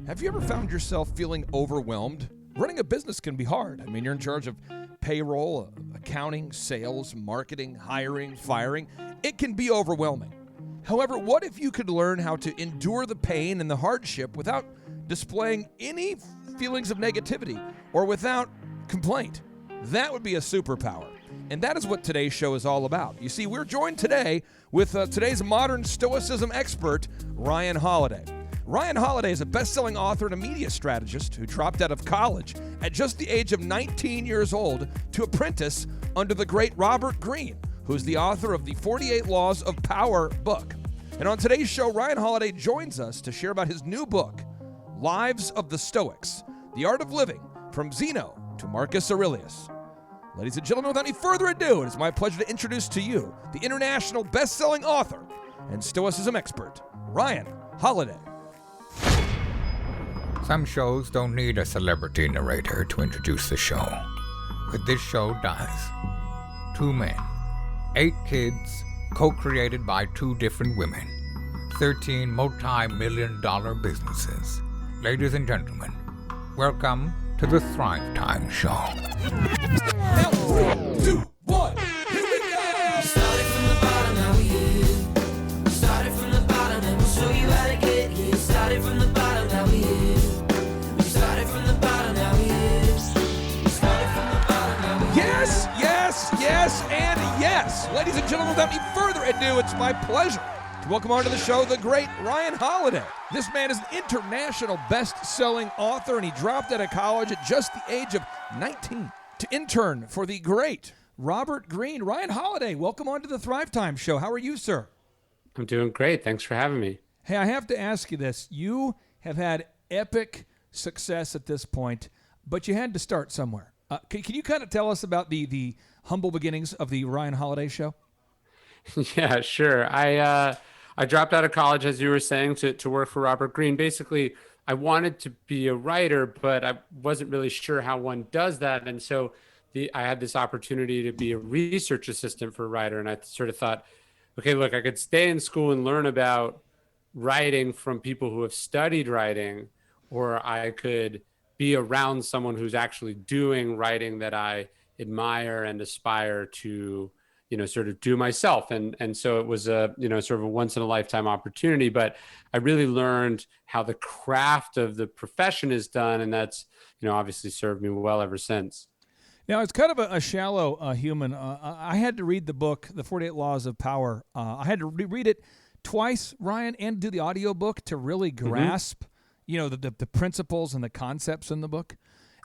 Have you ever found yourself feeling overwhelmed? Running a business can be hard. I mean, you're in charge of payroll, accounting, sales, marketing, hiring, firing. It can be overwhelming. However, what if you could learn how to endure the pain and the hardship without displaying any feelings of negativity or without complaint? That would be a superpower. And that is what today's show is all about. You see, we're joined today with today's modern stoicism expert, Ryan Holiday. Ryan Holiday is a best-selling author and a media strategist who dropped out of college at just the age of 19 years old to apprentice under the great Robert Greene, who's the author of the 48 Laws of Power book. And on today's show, Ryan Holiday joins us to share about his new book, Lives of the Stoics, The Art of Living, from Zeno to Marcus Aurelius. Ladies and gentlemen, without any further ado, it is my pleasure to introduce to you the international best-selling author and stoicism expert, Ryan Holiday. Some shows don't need a celebrity narrator to introduce the show, but this show does. 2 men, 8 kids, co-created by 2 different women, 13 multi-million-dollar businesses. Ladies and gentlemen, welcome to the Thrive Time Show. Now, 3, 2, 1, here we go! Started from the bottom, now we're here. Started from the bottom, and we'll show you how to get here. Started from the bottom, now we're here. Started from the bottom, now we're here. Started from the bottom, now we're here. Yes, yes, yes, and yes. Ladies and gentlemen, without any further ado, it's my pleasure to welcome onto the show the great Ryan Holiday. This man is an international best-selling author, and he dropped out of college at just the age of 19 to intern for the great Robert Greene. Ryan Holiday, welcome onto the Thrive Time Show. How are you, sir? I'm doing great. Thanks for having me. Hey, I have to ask you this. You have had epic success at this point, but you had to start somewhere. Can you kind of tell us about the humble beginnings of the Ryan Holiday Show? Yeah, sure. I dropped out of college, as you were saying, to work for Robert Greene. Basically, I wanted to be a writer, but I wasn't really sure how one does that. And so I had this opportunity to be a research assistant for a writer. And I sort of thought, okay, look, I could stay in school and learn about writing from people who have studied writing, or I could be around someone who's actually doing writing that I admire and aspire to, sort of do myself. And so it was a, sort of a once in a lifetime opportunity, but I really learned how the craft of the profession is done. And that's, obviously served me well ever since. Now, it's kind of a shallow human. I had to read the book, The 48 Laws of Power. I had to read it twice, Ryan, and do the audiobook to really grasp, the principles and the concepts in the book.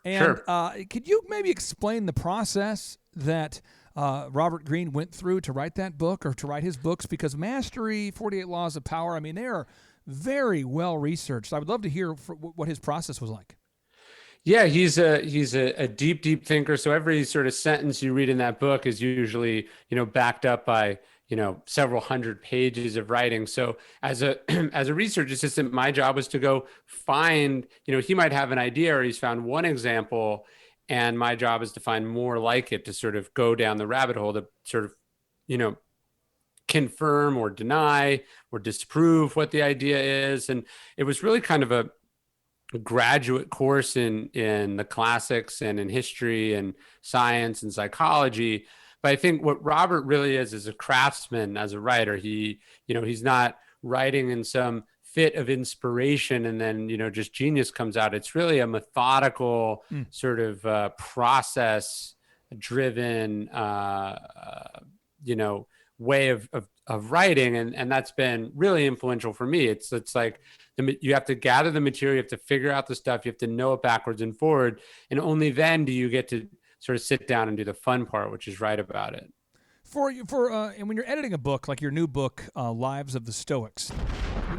And Sure. Could you maybe explain the process that Robert Greene went through to write that book or to write his books? Because Mastery, 48 Laws of Power, I mean, they are very well researched. I would love to hear what his process was like. Yeah, he's a deep, deep thinker. So every sort of sentence you read in that book is usually, backed up by, several hundred pages of writing. So as a research assistant, my job was to go find, he might have an idea or he's found one example, and my job is to find more like it, to sort of go down the rabbit hole to sort of, confirm or deny or disprove what the idea is. And it was really kind of a graduate course in the classics and in history and science and psychology. But I think what Robert really is a craftsman as a writer. He's not writing in some fit of inspiration and then, just genius comes out. It's really a methodical sort of process driven, way of writing. And that's been really influential for me. It's like you have to gather the material, you have to figure out the stuff, you have to know it backwards and forward. And only then do you get to sort of sit down and do the fun part, which is write about it. And when you're editing a book, like your new book, Lives of the Stoics,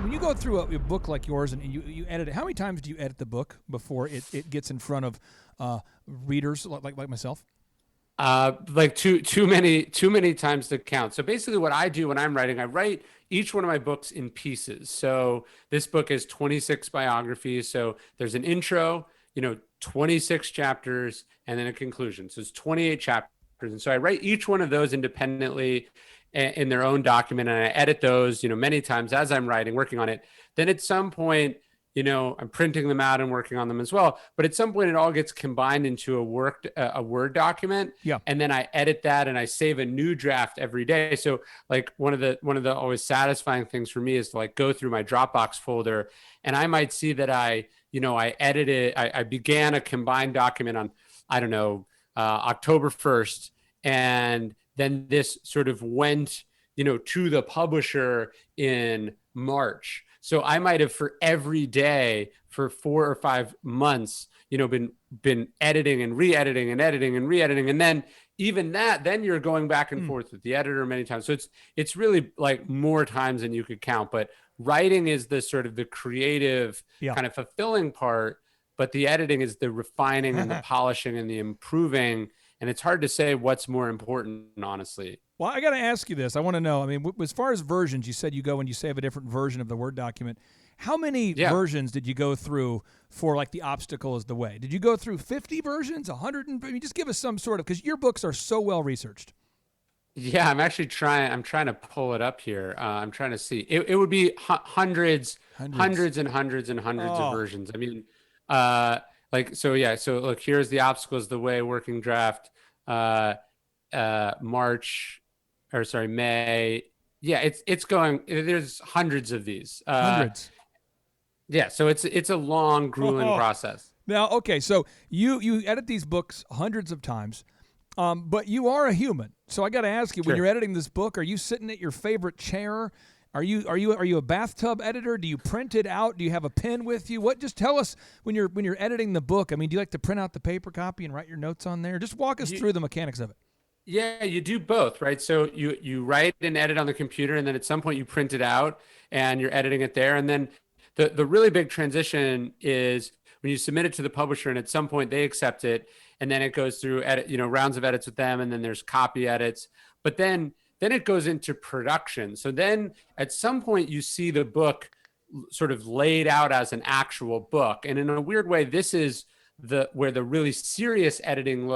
when you go through a book like yours and you edit it, how many times do you edit the book before it gets in front of readers like myself? Like too many times to count. So basically what I do when I'm writing, I write each one of my books in pieces. So this book is 26 biographies. So there's an intro, 26 chapters, and then a conclusion. So it's 28 chapters. And so I write each one of those independently in their own document, and I edit those, many times as I'm writing, working on it. Then at some point, I'm printing them out and working on them as well. But at some point, it all gets combined into a Word document. Yeah. And then I edit that and I save a new draft every day. So like one of the always satisfying things for me is to like go through my Dropbox folder, and I might see that I edited, I began a combined document on, I don't know, October 1st. And then this sort of went, to the publisher in March. So I might have for every day for 4 or 5 months, been editing and re-editing and editing and re-editing. And then even that, then you're going back and forth with the editor many times. So it's really like more times than you could count. But writing is the sort of the creative kind of fulfilling part, but the editing is the refining and the polishing and the improving. And it's hard to say what's more important, honestly. Well, I got to ask you this. I want to know, I mean, as far as versions, you said you go and you save a different version of the Word document. How many versions did you go through for like the obstacle is the way? Did you go through 50 versions, 100? Just give us some sort of, because your books are so well researched. Yeah, I'm actually trying to pull it up here. I'm trying to see. It would be hundreds and hundreds of versions. I mean, so look, here's the obstacles, the way working draft, May. Yeah, it's going, there's hundreds of these. Hundreds. Yeah, so it's a long, grueling process. Now, okay, so you edit these books hundreds of times, but you are a human. So I got to ask you, when you're editing this book, are you sitting at your favorite chair? Are you a bathtub editor? Do you print it out? Do you have a pen with you? Just tell us when you're editing the book. I mean, do you like to print out the paper copy and write your notes on there? Just walk us through the mechanics of it. Yeah, you do both, right? So you write and edit on the computer, and then at some point you print it out and you're editing it there. And then the really big transition is when you submit it to the publisher, and at some point they accept it, and then it goes through rounds of edits with them, and then there's copy edits. But then it goes into production. So then at some point you see the book sort of laid out as an actual book. And in a weird way, this is where the really serious editing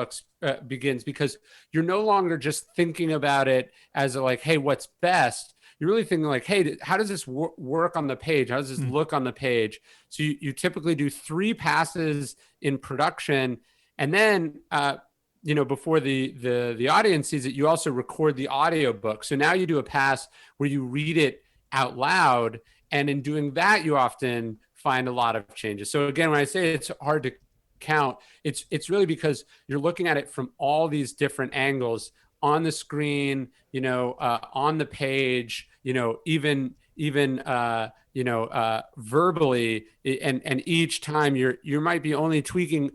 begins, because you're no longer just thinking about it as like, hey, what's best? You're really thinking like, hey, how does this work on the page? How does this look on the page? So you typically do 3 passes in production, and then before the audience sees it, you also record the audio book. So now you do a pass where you read it out loud, and in doing that, you often find a lot of changes. So again, when I say it's hard to count, it's really because you're looking at it from all these different angles on the screen, on the page, even verbally, and each time you might be only tweaking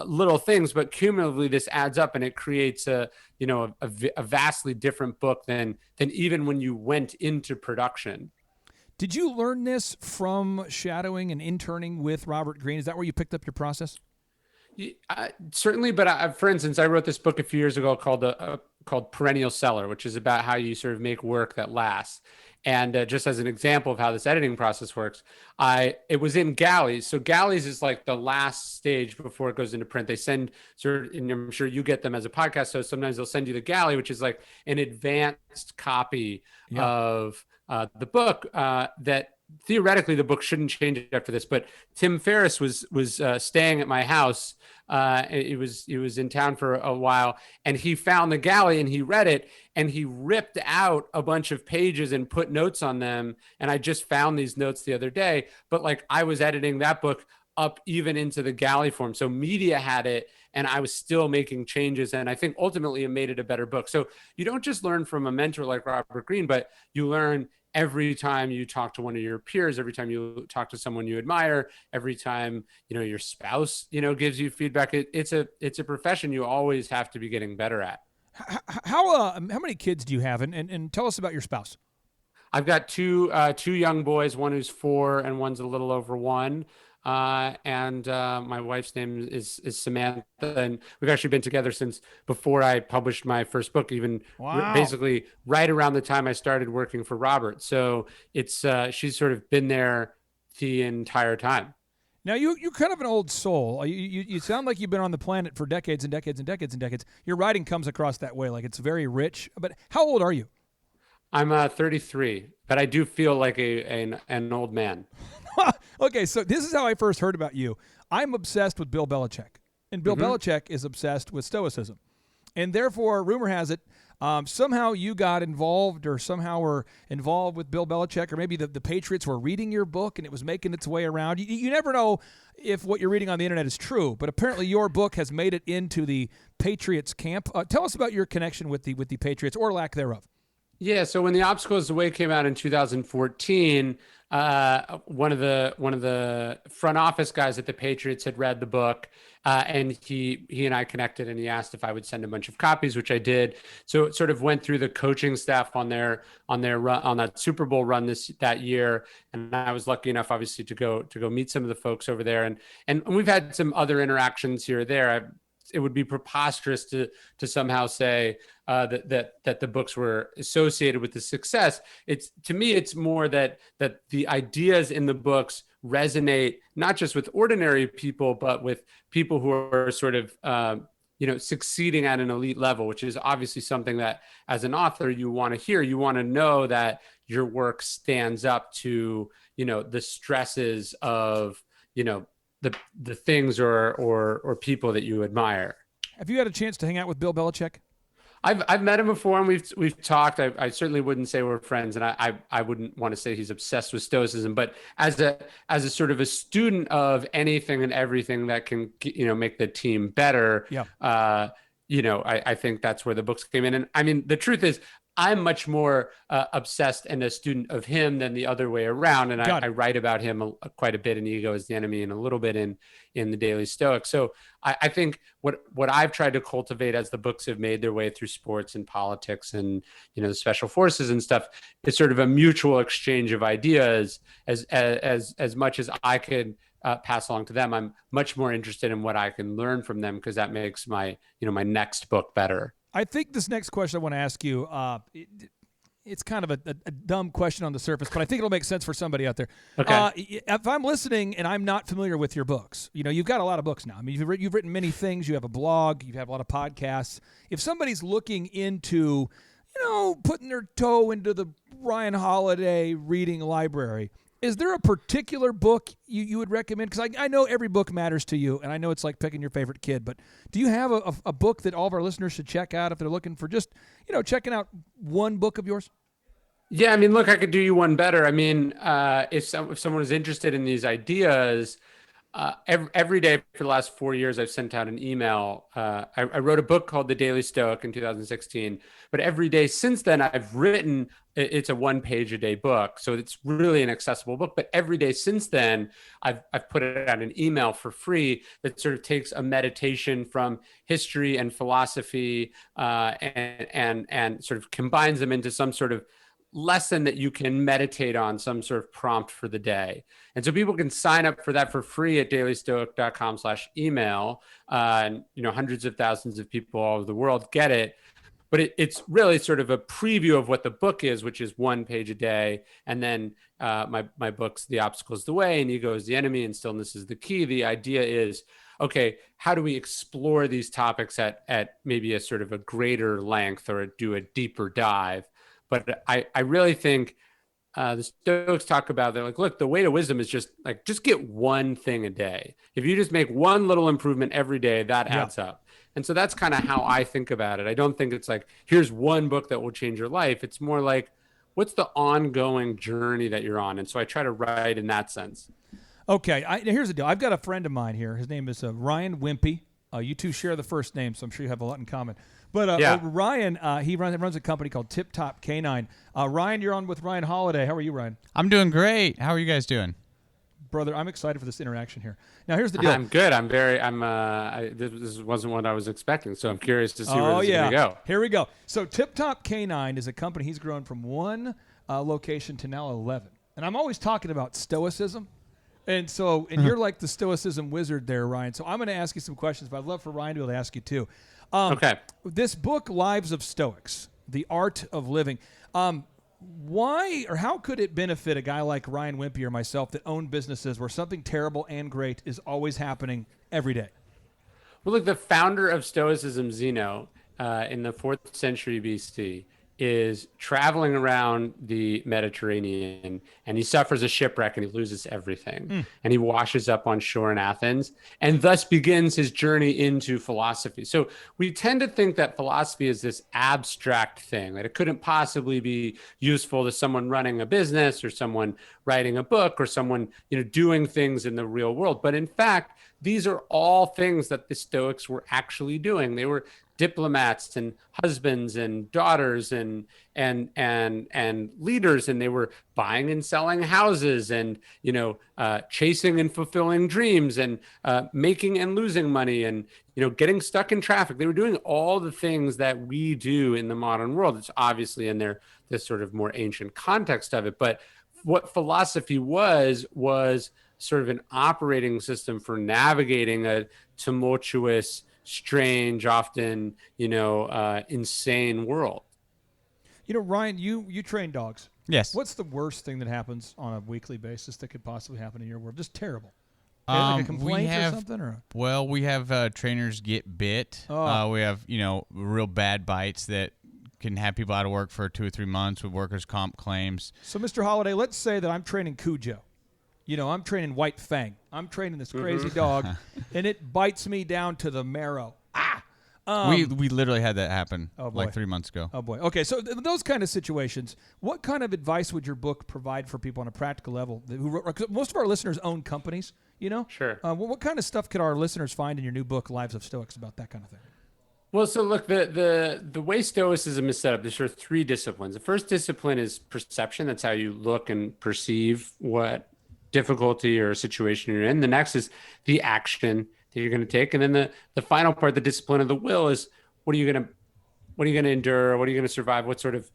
little things, but cumulatively this adds up, and it creates a vastly different book than even when you went into production. Did you learn this from shadowing and interning with Robert Greene? Is that where you picked up your process? Certainly, but for instance, I wrote this book a few years ago called Perennial Seller, which is about how you sort of make work that lasts. And just as an example of how this editing process works, it was in galleys. So galleys is like the last stage before it goes into print. They send and I'm sure you get them as a podcast. So sometimes they'll send you the galley, which is like an advanced copy of the book that theoretically the book shouldn't change after this. But Tim Ferriss was staying at my house. He was in town for a while, and he found the galley and he read it, and he ripped out a bunch of pages and put notes on them. And I just found these notes the other day, but like I was editing that book up even into the galley form. So media had it, and I was still making changes. And I think ultimately it made it a better book. So you don't just learn from a mentor like Robert Greene, but you learn every time you talk to one of your peers, every time you talk to someone you admire, every time, your spouse, gives you feedback. It's a profession you always have to be getting better at. How many kids do you have? And tell us about your spouse. I've got two young boys, one who's 4 and one's a little over 1. And my wife's name is Samantha, and we've actually been together since before I published my first book, even basically right around the time I started working for Robert. So it's she's sort of been there the entire time. Now you're kind of an old soul. You sound like you've been on the planet for decades and decades and decades and decades. Your writing comes across that way, like it's very rich. But how old are you? I'm 33, but I do feel like an old man. Okay, so this is how I first heard about you. I'm obsessed with Bill Belichick, and Bill Belichick is obsessed with Stoicism. And therefore, rumor has it, somehow you got involved or somehow were involved with Bill Belichick, or maybe the Patriots were reading your book and it was making its way around. You never know if what you're reading on the internet is true, but apparently your book has made it into the Patriots camp. Tell us about your connection with the Patriots, or lack thereof. Yeah, so when The Obstacle Is the Way came out in 2014, one of the front office guys at the Patriots had read the book, and he and I connected, and he asked if I would send a bunch of copies, which I did. So it sort of went through the coaching staff on their run, on that Super Bowl run that year, and I was lucky enough, obviously, to go meet some of the folks over there, and we've had some other interactions here or there. It would be preposterous to somehow say that the books were associated with the success. To me, it's more that the ideas in the books resonate not just with ordinary people, but with people who are sort of succeeding at an elite level, which is obviously something that as an author you want to hear. You want to know that your work stands up to the stresses of the things or people that you admire. Have you had a chance to hang out with Bill Belichick? I've met him before, and we've talked. I certainly wouldn't say we're friends, and I wouldn't want to say he's obsessed with Stoicism. But as a sort of a student of anything and everything that can make the team better, I think that's where the books came in. And I mean, the truth is, I'm much more obsessed and a student of him than the other way around. And I write about him quite a bit in Ego is the Enemy and a little bit in the Daily Stoic. So I think what I've tried to cultivate as the books have made their way through sports and politics and, the special forces and stuff, is sort of a mutual exchange of ideas as much as I could pass along to them. I'm much more interested in what I can learn from them, because that makes my next book better. I think this next question I want to ask you, it's kind of a dumb question on the surface, but I think it'll make sense for somebody out there. Okay. If I'm listening and I'm not familiar with your books, you've got a lot of books now. I mean, you've written many things. You have a blog. You have a lot of podcasts. If somebody's looking into, putting their toe into the Ryan Holiday reading library, is there a particular book you would recommend? Because I know every book matters to you, and I know it's like picking your favorite kid, but do you have a book that all of our listeners should check out if they're looking for just, checking out one book of yours? Yeah, I mean, look, I could do you one better. I mean, if someone is interested in these ideas, every day for the last 4 years, I've sent out an email. I wrote a book called The Daily Stoic in 2016, but every day since then, I've written. It's a 1-page-a-day book, so it's really an accessible book. But every day since then, I've put it out an email for free that sort of takes a meditation from history and philosophy and sort of combines them into some sort of lesson that you can meditate on, some sort of prompt for the day. And so people can sign up for that for free at dailystoic.com/email. And hundreds of thousands of people all over the world get it. But it's really sort of a preview of what the book is, which is 1 page a day. And then my books, The Obstacle Is the Way and Ego is the Enemy and Stillness is the Key. The idea is, okay, how do we explore these topics at maybe a sort of a greater length or do a deeper dive? But I really think the Stoics talk about, they're like, look, the way to wisdom is just get one thing a day. If you just make one little improvement every day, that adds up. And so that's kind of how I think about it. I don't think it's like, here's one book that will change your life. It's more like, what's the ongoing journey that you're on? And so I try to write in that sense. Okay, here's the deal. I've got a friend of mine here. His name is Ryan Wimpy. You two share the first name, so I'm sure you have a lot in common. But Ryan, he runs a company called Tip Top Canine. Ryan, you're on with Ryan Holiday. How are you, Ryan? I'm doing great. How are you guys doing? Brother, I'm excited for this interaction here. Now, here's the deal. I'm good. This wasn't what I was expecting, so I'm curious to see where this is going to go. Here we go. So Tip Top Canine is a company he's grown from one location to now 11. And I'm always talking about stoicism. And so, you're like the stoicism wizard there, Ryan. So I'm going to ask you some questions, but I'd love for Ryan to be able to ask you too. Okay. This book, Lives of Stoics, The Art of Living, why or how could it benefit a guy like Ryan Wimpy or myself that own businesses where something terrible and great is always happening every day? Well, look, the founder of Stoicism, Zeno, in the 4th century BC, is traveling around the Mediterranean, and he suffers a shipwreck and he loses everything. And he washes up on shore in Athens and thus begins his journey into philosophy. So we tend to think that philosophy is this abstract thing, that it couldn't possibly be useful to someone running a business or someone writing a book or someone, doing things in the real world. But in fact, these are all things that the Stoics were actually doing. They were diplomats and husbands and daughters and leaders, and they were buying and selling houses and chasing and fulfilling dreams and making and losing money and getting stuck in traffic. They were doing all the things that we do in the modern world. It's obviously in this sort of more ancient context of it, but what philosophy was sort of an operating system for navigating a tumultuous, strange, often, insane world. Ryan, you train dogs. Yes. What's the worst thing that happens on a weekly basis that could possibly happen in your world? Just terrible. Like a complaint or something? Well, we have trainers get bit. We have, real bad bites that can have people out of work for 2 or 3 months with workers' comp claims. So, Mr. Holiday, let's say that I'm training Cujo. I'm training White Fang. I'm training this crazy dog, and it bites me down to the marrow. We literally had that happen like 3 months ago. Oh, boy. Okay, so those kind of situations, what kind of advice would your book provide for people on a practical level? Most of our listeners own companies, Sure. What kind of stuff could our listeners find in your new book, Lives of Stoics, about that kind of thing? Well, so look, the way Stoicism is set up, there's sort of 3 disciplines. The first discipline is perception. That's how you look and perceive what difficulty or situation you're in. The next is the action that you're going to take. And then the final part, the discipline of the will, is what are you going to endure? What are you going to survive? What sort of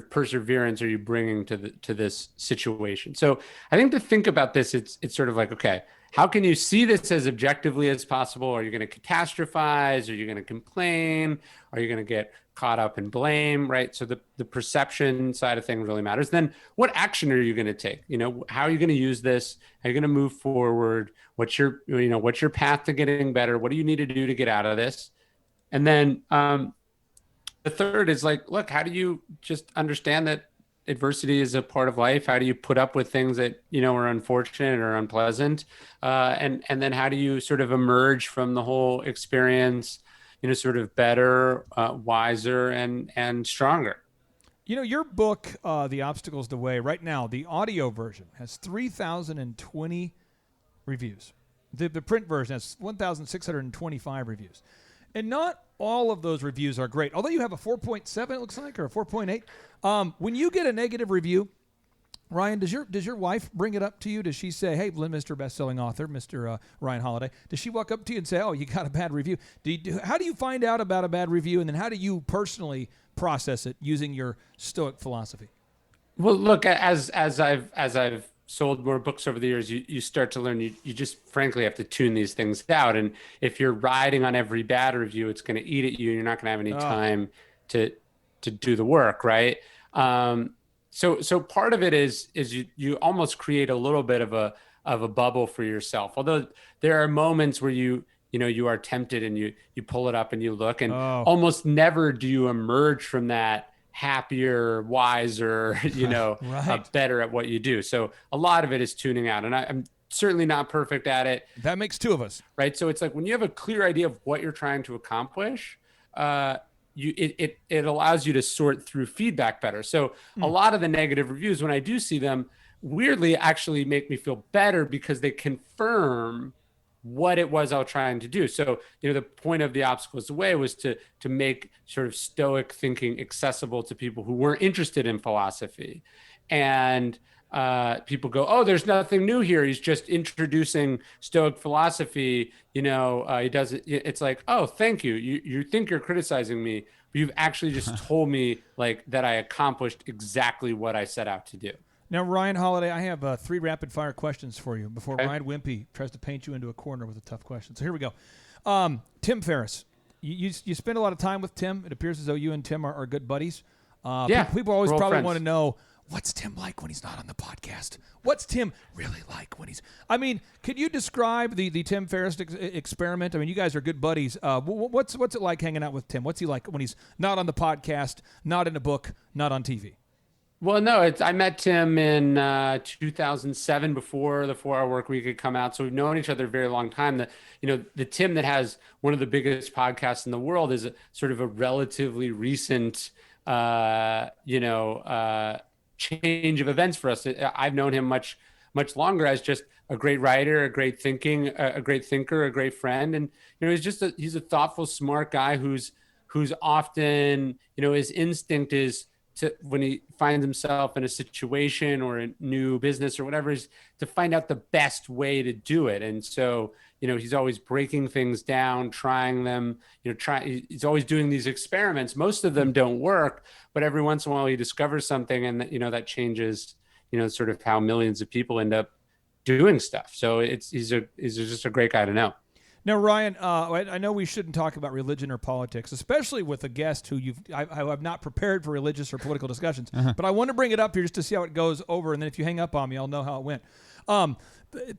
perseverance are you bringing to this situation? So I think to think about this, it's sort of like, okay, how can you see this as objectively as possible? Are you going to catastrophize? Are you going to complain? Are you going to get caught up in blame, right? So the perception side of things really matters. Then what action are you going to take? How are you going to use this? How are you going to move forward? What's your path to getting better? What do you need to do to get out of this? And then the third is like, look, how do you just understand that adversity is a part of life? How do you put up with things that, are unfortunate or unpleasant? And then how do you sort of emerge from the whole experience, sort of better, wiser, and stronger? Your book, The Obstacle's the Way, right now, the audio version has 3,020 reviews. The print version has 1,625 reviews. And not all of those reviews are great. Although you have a 4.7, it looks like, or a 4.8. When you get a negative review, Ryan, does your wife bring it up to you? Does she say, hey, Mr. Best-selling author, Mr. Ryan Holiday, does she walk up to you and say, oh, you got a bad review? How do you find out about a bad review, and then how do you personally process it using your Stoic philosophy? Well, look, as I've sold more books over the years, you start to learn you just frankly have to tune these things out. And if you're riding on every bad review, it's going to eat at you. You're not going to have any time to do the work, right? So part of it is you almost create a little bit of a bubble for yourself. Although there are moments where you are tempted and you pull it up and you look, and almost never do you emerge from that happier, wiser, right. Better at what you do. So a lot of it is tuning out, and I'm certainly not perfect at it. That makes 2 of us, right? So it's like when you have a clear idea of what you're trying to accomplish, it allows you to sort through feedback better. So a lot of the negative reviews, when I do see them, weirdly actually make me feel better because they confirm what it was I was trying to do. So, the point of The Obstacle is the Way was to make sort of Stoic thinking accessible to people who weren't interested in philosophy. And people go, oh, there's nothing new here. He's just introducing Stoic philosophy. He does it. It's like, oh, thank you. You think you're criticizing me, but you've actually just told me like that I accomplished exactly what I set out to do. Now, Ryan Holiday, I have 3 rapid-fire questions for you before Ryan Wimpy tries to paint you into a corner with a tough question. So here we go. Tim Ferriss, you spend a lot of time with Tim. It appears as though you and Tim are good buddies. Yeah, People always probably want to know, what's Tim like when he's not on the podcast? What's Tim really like when he's... I mean, could you describe the Tim Ferriss experiment? I mean, you guys are good buddies. What's it like hanging out with Tim? What's he like when he's not on the podcast, not in a book, not on TV? Well, no, I met Tim in 2007 before the 4-Hour Workweek had come out. So we've known each other a very long time. The Tim that has one of the biggest podcasts in the world is sort of a relatively recent, change of events for us. I've known him much longer as just a great writer, a great thinker, a great friend. And, he's a thoughtful, smart guy who's often, his instinct is to, when he finds himself in a situation or a new business or whatever, is to find out the best way to do it. And so, he's always breaking things down, trying them, he's always doing these experiments. Most of them don't work, but every once in a while he discovers something, and that changes, sort of how millions of people end up doing stuff. So he's just a great guy to know. Now, Ryan, I know we shouldn't talk about religion or politics, especially with a guest who I've not prepared for religious or political discussions. But I want to bring it up here just to see how it goes over, and then if you hang up on me, I'll know how it went.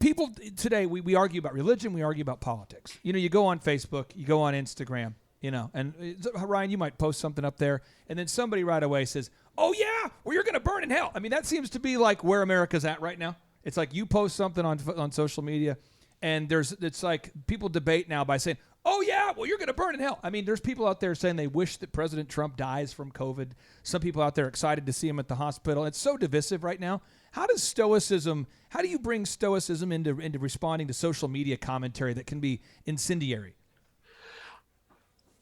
People today, we argue about religion, we argue about politics. You go on Facebook, you go on Instagram, and Ryan, you might post something up there, and then somebody right away says, "Oh yeah, well you're going to burn in hell." I mean, that seems to be like where America's at right now. It's like you post something on social media, and it's like people debate now by saying, "Oh yeah, well you're going to burn in hell." I mean, there's people out there saying they wish that President Trump dies from COVID. Some people out there excited to see him at the hospital. It's so divisive right now. How do you bring stoicism into responding to social media commentary that can be incendiary?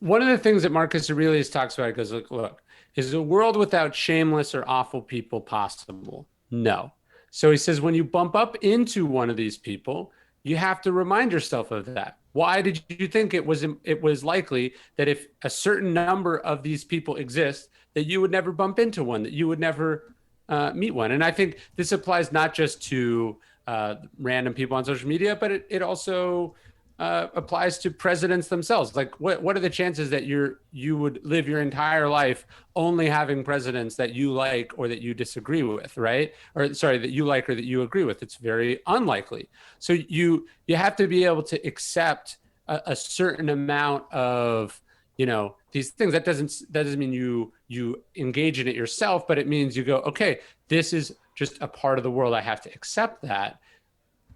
One of the things that Marcus Aurelius talks about, goes, look, is a world without shameless or awful people possible? No. So he says, when you bump up into one of these people, you have to remind yourself of that. Why did you think it was likely that if a certain number of these people exist, that you would never bump into one, that you would never meet one? And I think this applies not just to random people on social media, but it also applies to presidents themselves. Like, what are the chances that you would live your entire life only having presidents that you like or that you disagree with, right? Or sorry, that you like or that you agree with? It's very unlikely. So you have to be able to accept a certain amount of these things. That doesn't mean you engage in it yourself, but it means you go, okay, this is just a part of the world. I have to accept that.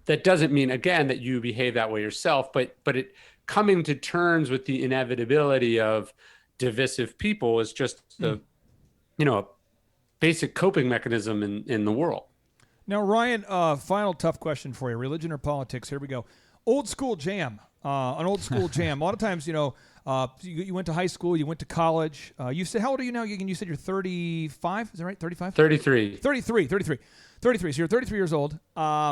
That doesn't mean, again, that you behave that way yourself, but it coming to terms with the inevitability of divisive people is just a basic coping mechanism in the world. Now, Ryan, final tough question for you: religion or politics? Here we go. Old school jam. An old school jam. A lot of times, you went to high school, you went to college. You said, how old are you now? You said you're 35. Is that right? 35? 33. 33. So you're 33 years old,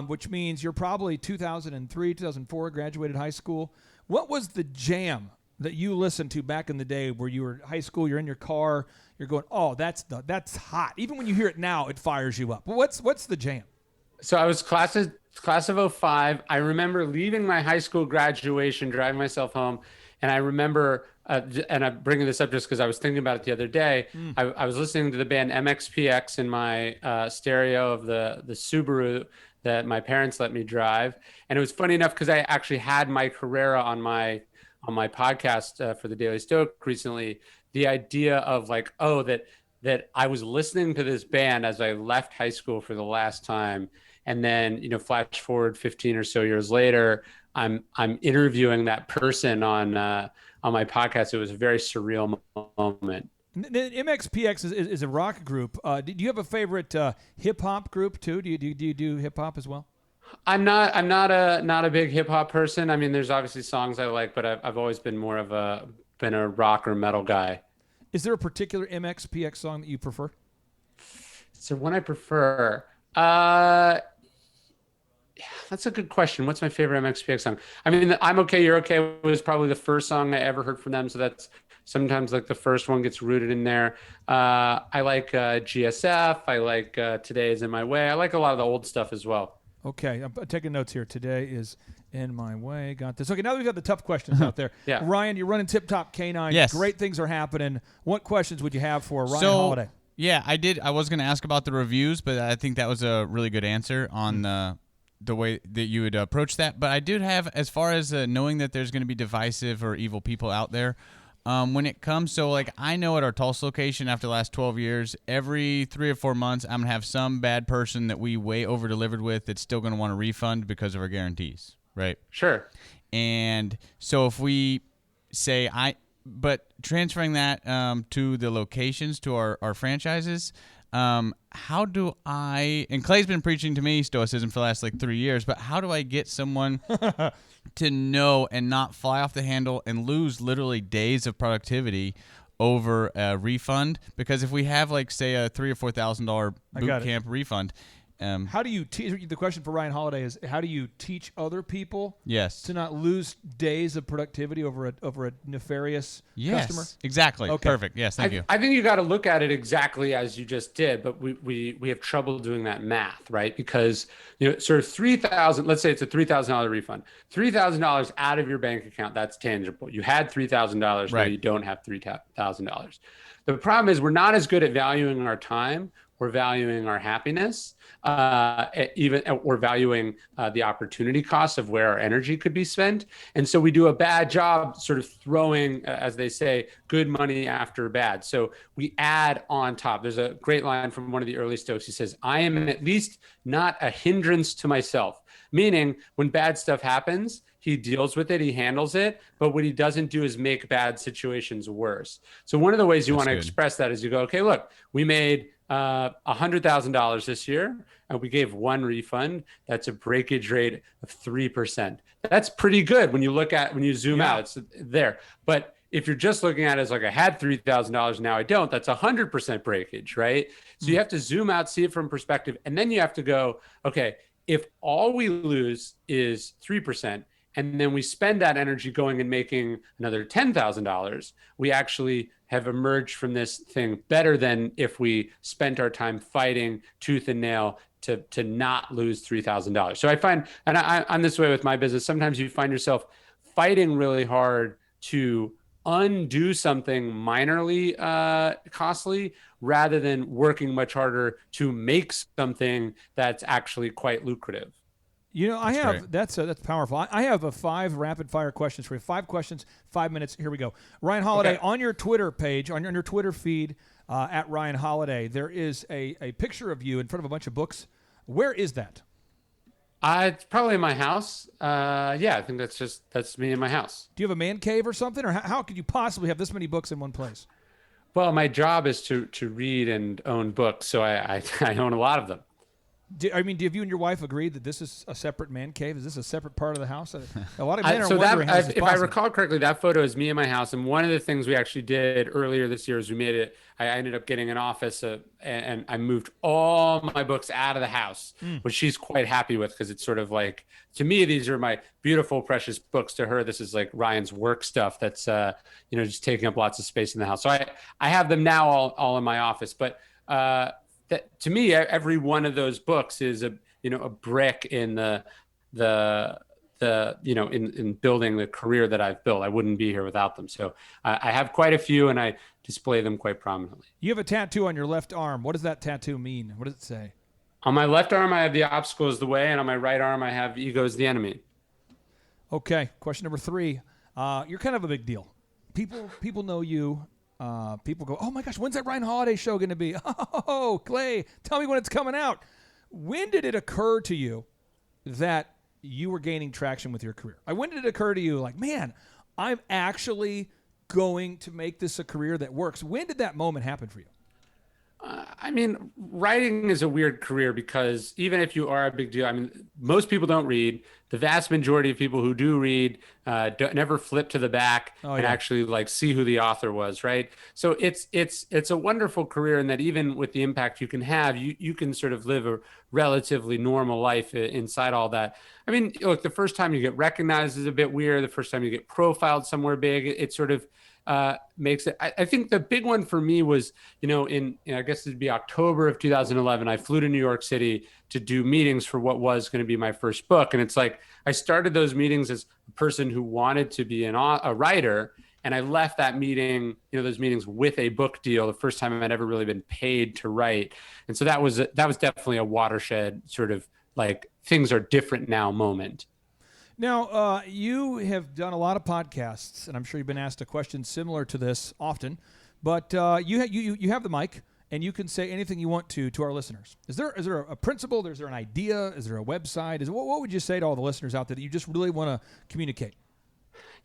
which means you're probably 2003, 2004, graduated high school. What was the jam that you listened to back in the day where you were in high school, you're in your car, you're going, oh, that's hot. Even when you hear it now, it fires you up. What's the jam? So I was class of 2005. I remember leaving my high school graduation, driving myself home. And I remember, and I'm bringing this up just because I was thinking about it the other day. I was listening to the band MXPX in my stereo of the Subaru that my parents let me drive. And it was funny enough because I actually had Mike Herrera on my podcast for the Daily Stoic recently. The idea of like, oh, that I was listening to this band as I left high school for the last time. And then, flash forward 15 or so years later, I'm interviewing that person on my podcast. It was a very surreal moment. MXPX is a rock group. Do you have a favorite hip hop group too? Do you do hip hop as well? I'm not a big hip hop person. I mean, there's obviously songs I like, but I've always been more of a rock or metal guy. Is there a particular MXPX song that you prefer? So one I prefer. That's a good question. What's my favorite MXPX song? I mean, I'm Okay, You're Okay was probably the first song I ever heard from them. So that's sometimes like the first one gets rooted in there. I like GSF. I like Today Is In My Way. I like a lot of the old stuff as well. Okay. I'm taking notes here. Today Is In My Way. Got this. Okay. Now that we've got the tough questions out there. Yeah. Ryan, you're running Tip Top K9. Yes. Great things are happening. What questions would you have for Ryan Holiday? Yeah, I did. I was going to ask about the reviews, but I think that was a really good answer on the way that you would approach that. But I did have, as far as knowing that there's going to be divisive or evil people out there, when it comes, so like I know at our Tulsa location after the last 12 years, every 3 or 4 months, I'm going to have some bad person that we way over delivered with that's still going to want a refund because of our guarantees, right? Sure. And so if we say but transferring that to the locations, to our franchises, how do and Clay's been preaching to me stoicism for the last like 3 years, but how do I get someone to know and not fly off the handle and lose literally days of productivity over a refund? Because if we have like say a $3,000 or $4,000 boot camp refund, how do you teach? The question for Ryan Holiday is: how do you teach other people? Yes. To not lose days of productivity over a nefarious customer. Exactly. Okay. Perfect. Yes. Thank you. I think you got to look at it exactly as you just did, but we have trouble doing that math, right? Because sort of $3,000. Let's say it's a $3,000 refund. $3,000 out of your bank account. That's tangible. You had $3,000. Now you don't have $3,000. The problem is we're not as good at valuing our time. We're valuing our happiness, we're valuing the opportunity cost of where our energy could be spent. And so we do a bad job sort of throwing, as they say, good money after bad. So we add on top. There's a great line from one of the early Stoics. He says, I am at least not a hindrance to myself, meaning when bad stuff happens, he deals with it, he handles it, but what he doesn't do is make bad situations worse. So one of the ways you want to express that is you go, okay, look, we made $100,000 this year, and we gave one refund. That's a breakage rate of 3%. That's pretty good when you zoom out. It's there. But if you're just looking at it as like I had $3,000, now I don't, that's 100% breakage, right? So you have to zoom out, see it from perspective, and then you have to go, okay, if all we lose is 3%, and then we spend that energy going and making another $10,000, we actually have emerged from this thing better than if we spent our time fighting tooth and nail to not lose $3,000. So I find, and I'm this way with my business, sometimes you find yourself fighting really hard to undo something minorly costly rather than working much harder to make something that's actually quite lucrative. That's powerful. I have 5 rapid fire questions for you. 5 questions, 5 minutes. Here we go. Ryan Holiday, on your Twitter page, on your Twitter feed at Ryan Holiday, there is a picture of you in front of a bunch of books. Where is that? It's probably in my house. I think that's me in my house. Do you have a man cave or something, or how could you possibly have this many books in one place? Well, my job is to read and own books, so I own a lot of them. Do you and your wife agree that this is a separate man cave? Is this a separate part of the house? A lot of men are wondering how this is if I possible. recall correctly, that photo is me in my house. And one of the things we actually did earlier this year is I ended up getting an office and I moved all my books out of the house, which she's quite happy with because it's sort of like, to me, these are my beautiful, precious books. To her, this is like Ryan's work stuff that's, just taking up lots of space in the house. So I have them now all in my office. But that, to me, every one of those books is a brick in in building the career that I've built. I wouldn't be here without them. So I have quite a few, and I display them quite prominently. You have a tattoo on your left arm. What does that tattoo mean? What does it say? On my left arm, I have the obstacle is the way, and on my right arm, I have ego is the enemy. Okay, question number 3. You're kind of a big deal. People know you. People go, oh my gosh, when's that Ryan Holiday show going to be? Oh, Clay, tell me when it's coming out. When did it occur to you that you were gaining traction with your career? When did it occur to you, like, man, I'm actually going to make this a career that works? When did that moment happen for you? Writing is a weird career because even if you are a big deal, most people don't read. The vast majority of people who do read never flip to the back and actually see who the author was, right? So it's a wonderful career in that even with the impact you can have, you can sort of live a relatively normal life inside all that. Look, the first time you get recognized is a bit weird. The first time you get profiled somewhere big, it sort of makes it. I think the big one for me was, I guess it'd be October of 2011. I flew to New York City to do meetings for what was going to be my first book. And it's like, I started those meetings as a person who wanted to be a writer. And I left that meeting, those meetings with a book deal, the first time I'd ever really been paid to write. And so that was definitely a watershed sort of like things are different now moment. Now, you have done a lot of podcasts, and I'm sure you've been asked a question similar to this often, but you have the mic, and you can say anything you want to our listeners. Is there a principle? Is there an idea? Is there a website? What would you say to all the listeners out there that you just really want to communicate?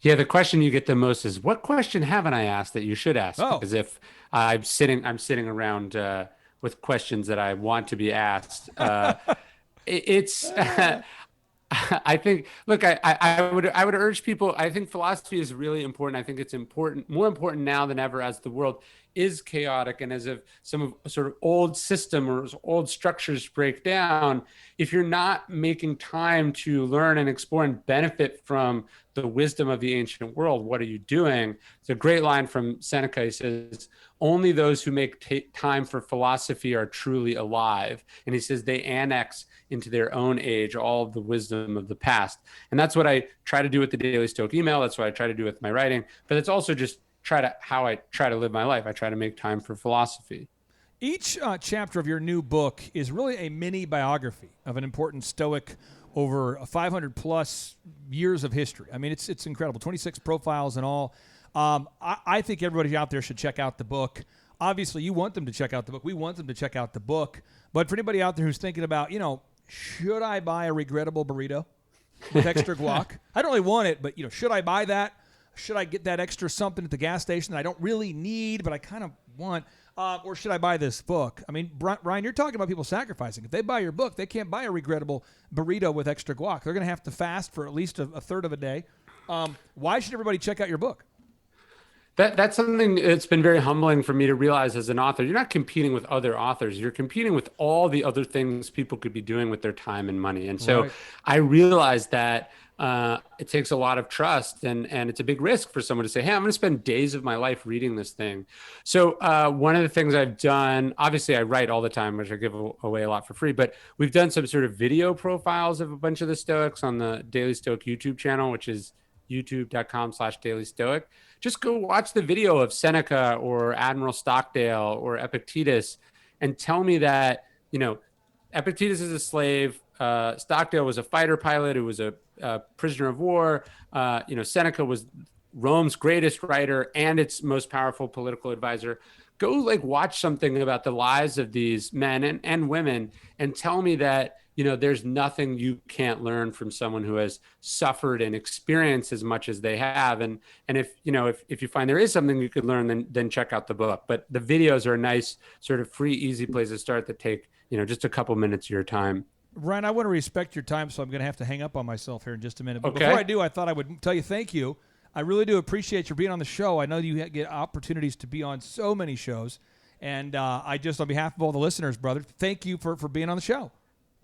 Yeah, the question you get the most is, what question haven't I asked that you should ask? Oh. Because if I'm sitting around with questions that I want to be asked, it's. I think. Look, I would urge people. I think philosophy is really important. I think it's more important now than ever, as the world is chaotic and as if some of sort of old system or old structures break down. If you're not making time to learn and explore and benefit from the wisdom of the ancient world, what are you doing? It's a great line from Seneca. He says, only those who make time for philosophy are truly alive. And he says they annex into their own age all of the wisdom of the past. And that's what I try to do with the Daily Stoic email. That's what I try to do with my writing. But it's also just how I try to live my life. I try to make time for philosophy. Each chapter of your new book is really a mini biography of an important Stoic over 500 plus years of history. I mean, it's incredible. 26 profiles and all. I think everybody out there should check out the book. Obviously, you want them to check out the book. We want them to check out the book. But for anybody out there who's thinking about, should I buy a regrettable burrito with extra guac? I don't really want it, but, should I buy that? Should I get that extra something at the gas station that I don't really need, but I kind of want? Or should I buy this book? I mean, Ryan, you're talking about people sacrificing. If they buy your book, they can't buy a regrettable burrito with extra guac. They're going to have to fast for at least a third of a day. Why should everybody check out your book? That's something that's been very humbling for me to realize as an author. You're not competing with other authors. You're competing with all the other things people could be doing with their time and money. And so I realized that it takes a lot of trust and it's a big risk for someone to say, hey, I'm going to spend days of my life reading this thing. So one of the things I've done, obviously I write all the time, which I give away a lot for free, but we've done some sort of video profiles of a bunch of the Stoics on the Daily Stoic YouTube channel, which is youtube.com/dailystoic. Just go watch the video of Seneca or Admiral Stockdale or Epictetus and tell me that, Epictetus is a slave. Stockdale was a fighter pilot who was a prisoner of war. Seneca was Rome's greatest writer and its most powerful political advisor. Go watch something about the lives of these men and women and tell me that, there's nothing you can't learn from someone who has suffered and experienced as much as they have. And if you find there is something you could learn, then check out the book. But the videos are a nice sort of free, easy place to start that take, just a couple minutes of your time. Ryan, I want to respect your time, so I'm going to have to hang up on myself here in just a minute. But Okay. before I do, I thought I would tell you thank you. I really do appreciate you being on the show. I know you get opportunities to be on so many shows. And I just, on behalf of all the listeners, brother, thank you for being on the show.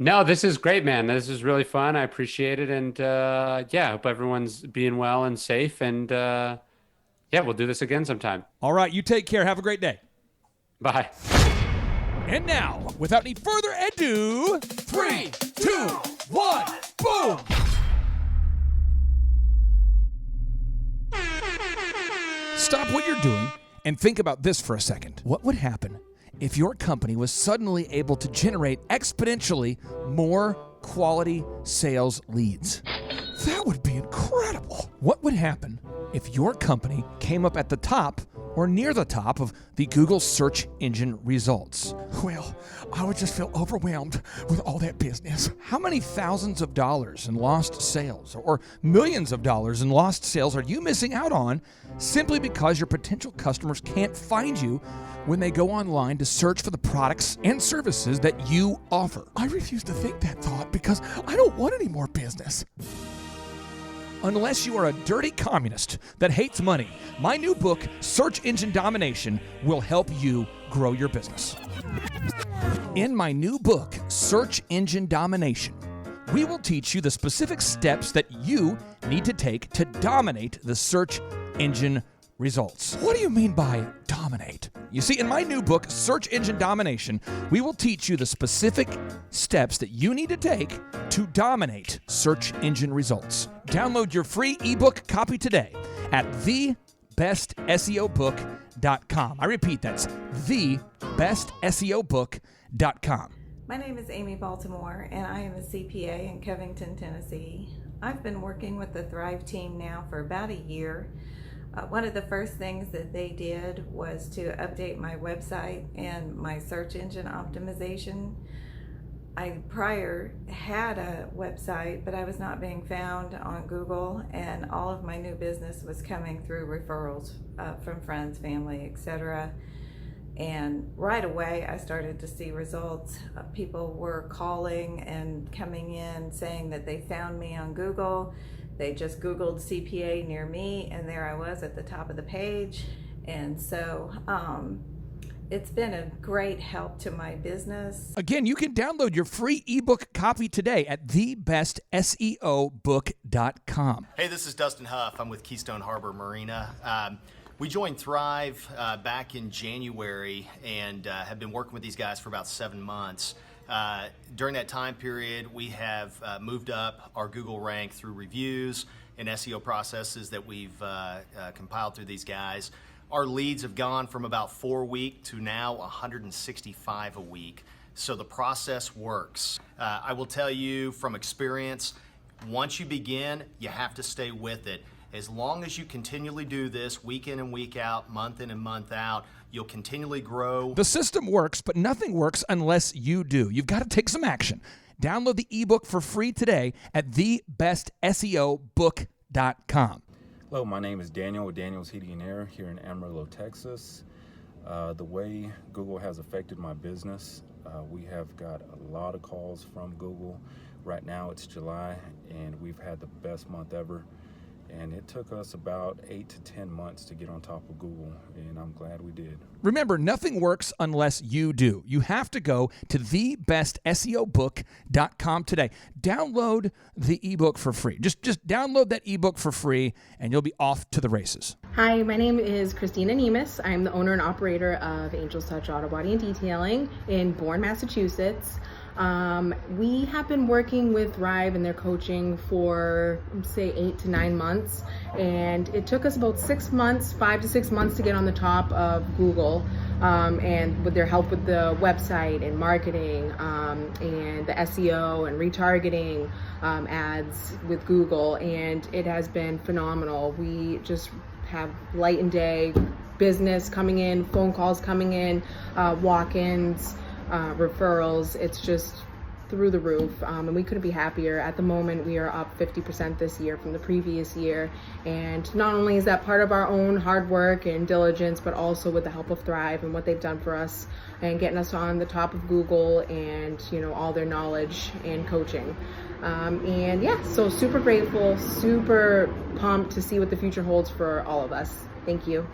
No, this is great, man. This is really fun. I appreciate it. And I hope everyone's being well and safe. And we'll do this again sometime. All right, you take care. Have a great day. Bye. And now, without any further ado, 3, 2, 1, boom! Stop what you're doing and think about this for a second. What would happen if your company was suddenly able to generate exponentially more quality sales leads? That would be incredible. What would happen if your company came up at the top or near the top of the Google search engine results? Well, I would just feel overwhelmed with all that business. How many thousands of dollars in lost sales or millions of dollars in lost sales are you missing out on simply because your potential customers can't find you when they go online to search for the products and services that you offer? I refuse to think that thought because I don't want any more business. Unless you are a dirty communist that hates money, my new book, Search Engine Domination, will help you grow your business. In my new book, Search Engine Domination, we will teach you the specific steps that you need to take to dominate the search engine results. What do you mean by dominate? You see, in my new book, Search Engine Domination, we will teach you the specific steps that you need to take to dominate search engine results. Download your free ebook copy today at thebestseobook.com. I repeat, that's thebestseobook.com. My name is Amy Baltimore, and I am a CPA in Covington, Tennessee. I've been working with the Thrive team now for about a year. One of the first things that they did was to update my website and my search engine optimization. I prior had a website, but I was not being found on Google, and all of my new business was coming through referrals from friends, family, etc. And right away, I started to see results. People were calling and coming in saying that they found me on Google. They just Googled CPA near me, and there I was at the top of the page. And so it's been a great help to my business. Again, you can download your free ebook copy today at thebestseobook.com. Hey, this is Dustin Huff. I'm with Keystone Harbor Marina. We joined Thrive back in January and have been working with these guys for about 7 months. During that time period, we have moved up our Google rank through reviews and SEO processes that we've compiled through these guys. Our leads have gone from about 4 a week to now 165 a week. So the process works. I will tell you from experience, once you begin, you have to stay with it. As long as you continually do this week in and week out, month in and month out, you'll continually grow. The system works, but nothing works unless you do. You've got to take some action. Download the ebook for free today at thebestseobook.com. Hello, my name is Daniel with Daniel's Heating and Air here in Amarillo, Texas. The way Google has affected my business, we have got a lot of calls from Google. Right now it's July, and we've had the best month ever. And it took us about 8 to 10 months to get on top of Google, and I'm glad we did. Remember, nothing works unless you do. You have to go to thebestseobook.com today. Download the ebook for free. Just download that ebook for free, and you'll be off to the races. Hi, my name is Christina Nemes. I'm the owner and operator of Angel's Touch Auto Body and Detailing in Bourne, Massachusetts. We have been working with Thrive and their coaching for, say, 8 to 9 months, and it took us about 6 months, 5 to 6 months to get on the top of Google, and with their help with the website and marketing, and the SEO and retargeting ads with Google, and it has been phenomenal. We just have light and day business coming in, phone calls coming in, walk-ins, referrals. It's just through the roof, and we couldn't be happier. At the moment, we are up 50% this year from the previous year, and not only is that part of our own hard work and diligence, but also with the help of Thrive and what they've done for us and getting us on the top of Google and, you know, all their knowledge and coaching. And yeah, so super grateful, super pumped to see what the future holds for all of us. Thank you.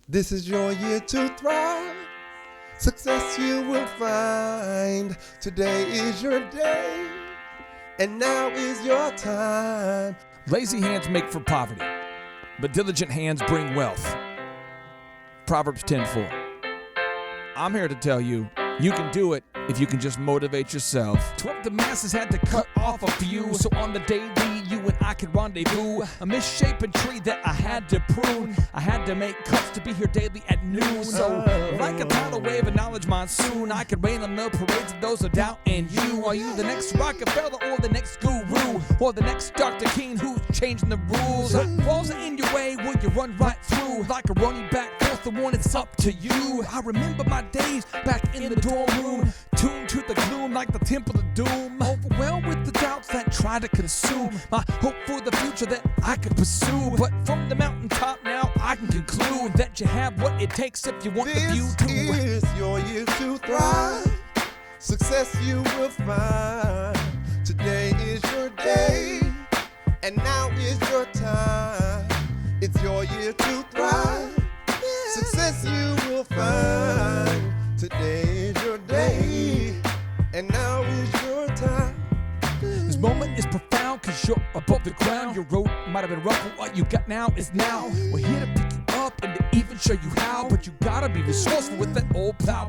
This is your year to thrive. Success you will find. Today is your day, and now is your time. Lazy hands make for poverty, but diligent hands bring wealth. Proverbs 10:4. I'm here to tell you, you can do it if you can just motivate yourself. 12 the masses had to cut off a few, so on the daily you and I could rendezvous. A misshapen tree that I had to prune. I had to make cuts to be here daily at noon. So like a tidal wave of knowledge monsoon, I could rain on the parades of those who doubt in you. Are you the next Rockefeller or the next guru, or the next Dr. King who's changing the rules? Walls are in your way, will you run right through? Like a running back, forth the one, it's up to you. I remember my days back in the dorm room, tuned to the gloom like the temple of doom, overwhelmed with the doubts that try to consume my hope for the future that I could pursue. But from the mountaintop now I can conclude that you have what it takes if you want the view to. This is your year to thrive. Success you will find. Today is your day, and now is your time. It's your year to thrive. Success you will find. Today is your day, and now is your time. This moment is profound cause you're above the ground. Your road might have been rough, but what you got now is now. We're here to pick you up and to even show you how, but you gotta be resourceful with that old plow.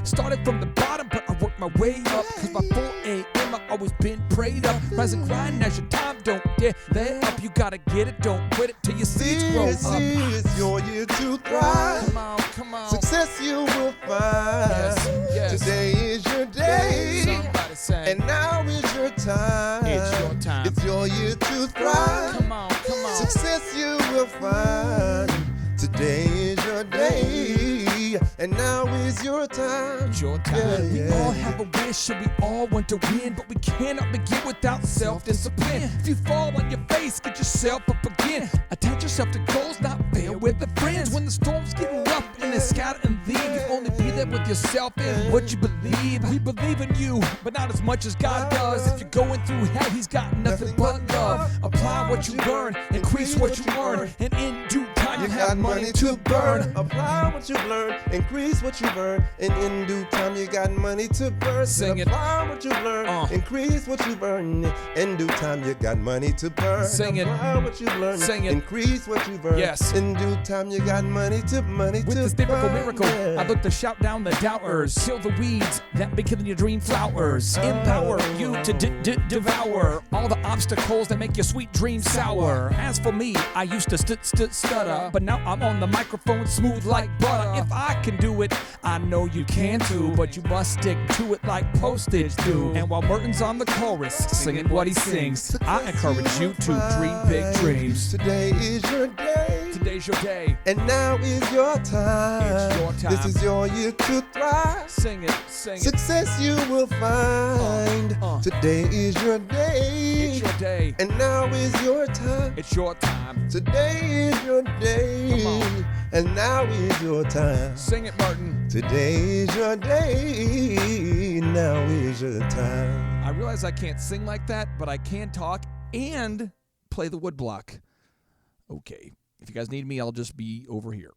Started from the bottom, but I worked my way up, cause by 4 a.m. I've always been prayed up. Rise and grind, now's your time, don't dare let up. You gotta get it, don't quit it till your seeds grow This up. is your year to thrive. Come on, come on. Success you will find. Yes. Today is your day. Somebody say, And now is your time. It's your time. It's your year to thrive. come on, come on. Success you will find. Today is your day. And now is your time. It's your time. Yeah, We yeah, all yeah. have a wish and we all want to win, but we cannot begin without self-discipline. If you fall on your face, get yourself up again. Attach yourself to goals, not fail with the friends. When the storms get rough and they scatter and leave, you only be there with yourself and what you believe. We believe in you, but not as much as God does. If you're going through hell, he's got nothing but love. Apply what you learn, increase what you earn, and in due time You you got have money to burn. Apply what you learn, increase what you earn, and in due time you got money to burn. Sing it. Apply what you learn, increase what you earn, in due time you got money to burn. Sing it. Apply what you learn, Sing it. increase what you earn. Yes. In due time you got money to With this difficult burn. miracle, Yeah. I look to shout down the doubters. Kill the weeds that be killing your dream flowers. Empower you to devour all the obstacles that make your sweet dreams sour. As for me, I used to stutter, but now I'm on the microphone smooth like butter. If I can do it, I know you can too, but you must stick to it like postage do. And while Merton's on the chorus, singing what he sings, I encourage you to dream big dreams. Today is your day. Today's your day. And now is your time. It's your time. This is your year to thrive. Sing it, sing it. Success you will find. Today is your day. It's your day. And now is your time. It's your time. Today is your day. Come on. And now is your time. Sing it, Martin. Today is your day. Now is your time. I realize I can't sing like that, but I can talk and play the woodblock. Okay. If you guys need me, I'll just be over here.